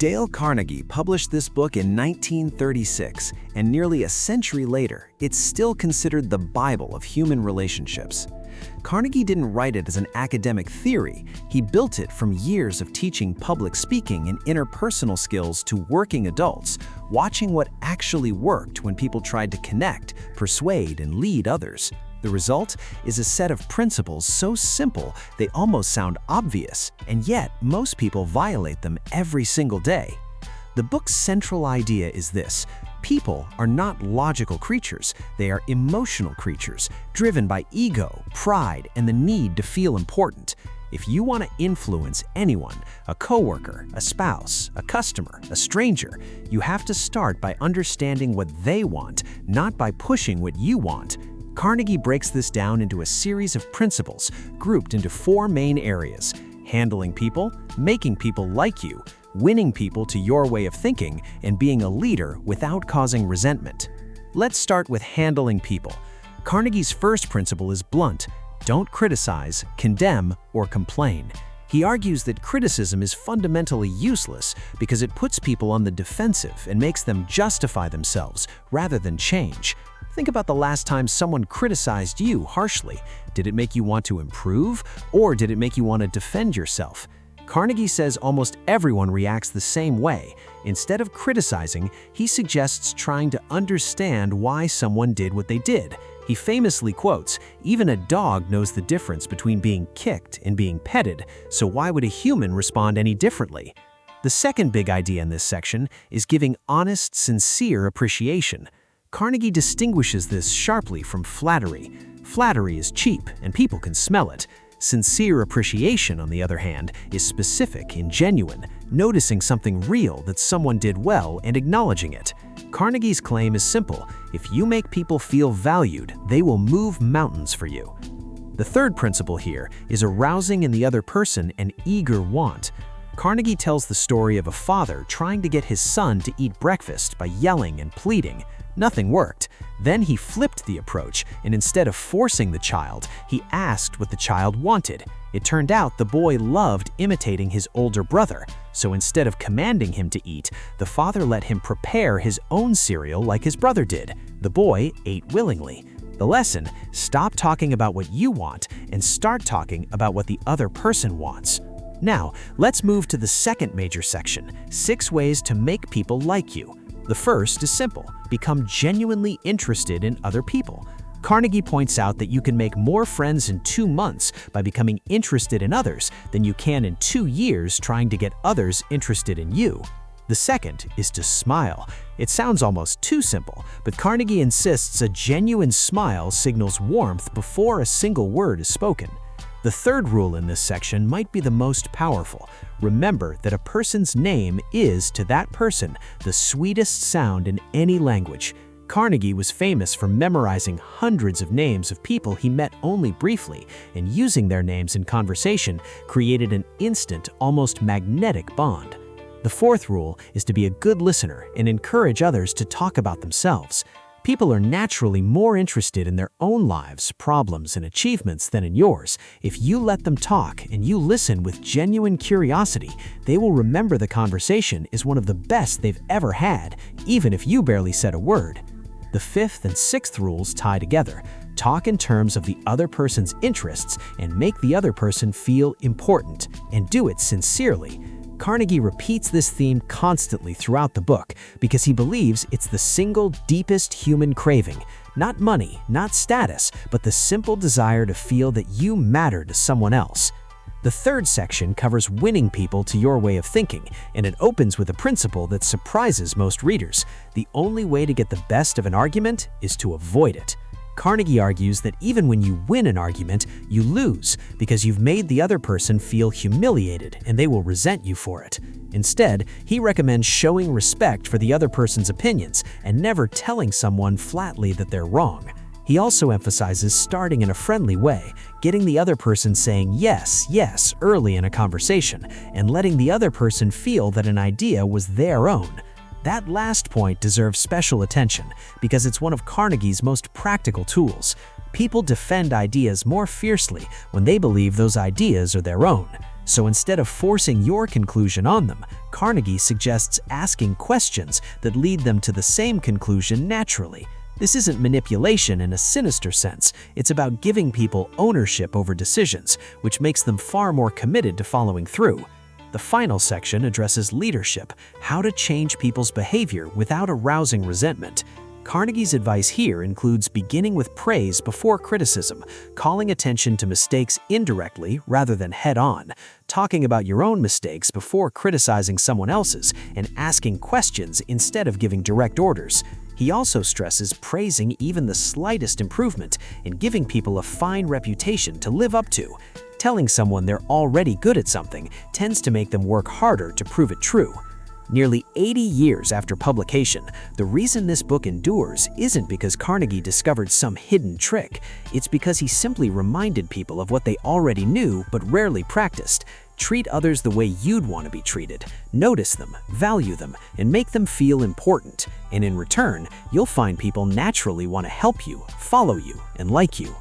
Dale Carnegie published this book in 1936, and nearly a century later, it's still considered the Bible of human relationships. Carnegie didn't write it as an academic theory. He built it from years of teaching public speaking and interpersonal skills to working adults, watching what actually worked when people tried to connect, persuade, and lead others. The result is a set of principles so simple they almost sound obvious, and yet most people violate them every single day. The book's central idea is this: people are not logical creatures, they are emotional creatures, driven by ego, pride, and the need to feel important. If you want to influence anyone, a coworker, a spouse, a customer, a stranger, you have to start by understanding what they want, not by pushing what you want. Carnegie breaks this down into a series of principles grouped into 4 main areas: handling people, making people like you, winning people to your way of thinking, and being a leader without causing resentment. Let's start with handling people. Carnegie's first principle is blunt: don't criticize, condemn, or complain. He argues that criticism is fundamentally useless because it puts people on the defensive and makes them justify themselves rather than change. Think about the last time someone criticized you harshly. Did it make you want to improve, or did it make you want to defend yourself? Carnegie says almost everyone reacts the same way. Instead of criticizing, he suggests trying to understand why someone did what they did. He famously quotes, "Even a dog knows the difference between being kicked and being petted, so why would a human respond any differently?" The second big idea in this section is giving honest, sincere appreciation. Carnegie distinguishes this sharply from flattery. Flattery is cheap, and people can smell it. Sincere appreciation, on the other hand, is specific and genuine, noticing something real that someone did well and acknowledging it. Carnegie's claim is simple: if you make people feel valued, they will move mountains for you. The third principle here is arousing in the other person an eager want. Carnegie tells the story of a father trying to get his son to eat breakfast by yelling and pleading. Nothing worked. Then he flipped the approach, and instead of forcing the child, he asked what the child wanted. It turned out the boy loved imitating his older brother, so instead of commanding him to eat, the father let him prepare his own cereal like his brother did. The boy ate willingly. The lesson: stop talking about what you want and start talking about what the other person wants. Now, let's move to the second major section: 6 ways to make people like you. The first is simple: become genuinely interested in other people. Carnegie points out that you can make more friends in 2 months by becoming interested in others than you can in 2 years trying to get others interested in you. The second is to smile. It sounds almost too simple, but Carnegie insists a genuine smile signals warmth before a single word is spoken. The third rule in this section might be the most powerful. Remember that a person's name is, to that person, the sweetest sound in any language. Carnegie was famous for memorizing hundreds of names of people he met only briefly, and using their names in conversation created an instant, almost magnetic bond. The fourth rule is to be a good listener and encourage others to talk about themselves. People are naturally more interested in their own lives, problems, and achievements than in yours. If you let them talk and you listen with genuine curiosity, they will remember the conversation is one of the best they've ever had, even if you barely said a word. The fifth and sixth rules tie together. Talk in terms of the other person's interests and make the other person feel important, and do it sincerely. Carnegie repeats this theme constantly throughout the book because he believes it's the single deepest human craving: not money, not status, but the simple desire to feel that you matter to someone else. The third section covers winning people to your way of thinking, and it opens with a principle that surprises most readers: the only way to get the best of an argument is to avoid it. Carnegie argues that even when you win an argument, you lose because you've made the other person feel humiliated and they will resent you for it. Instead, he recommends showing respect for the other person's opinions and never telling someone flatly that they're wrong. He also emphasizes starting in a friendly way, getting the other person saying yes, yes early in a conversation, and letting the other person feel that an idea was their own. That last point deserves special attention because it's one of Carnegie's most practical tools. People defend ideas more fiercely when they believe those ideas are their own. So instead of forcing your conclusion on them, Carnegie suggests asking questions that lead them to the same conclusion naturally. This isn't manipulation in a sinister sense. It's about giving people ownership over decisions, which makes them far more committed to following through. The final section addresses leadership, how to change people's behavior without arousing resentment. Carnegie's advice here includes beginning with praise before criticism, calling attention to mistakes indirectly rather than head-on, talking about your own mistakes before criticizing someone else's, and asking questions instead of giving direct orders. He also stresses praising even the slightest improvement and giving people a fine reputation to live up to. Telling someone they're already good at something tends to make them work harder to prove it true. Nearly 80 years after publication, the reason this book endures isn't because Carnegie discovered some hidden trick. It's because he simply reminded people of what they already knew but rarely practiced. Treat others the way you'd want to be treated. Notice them, value them, and make them feel important. And in return, you'll find people naturally want to help you, follow you, and like you.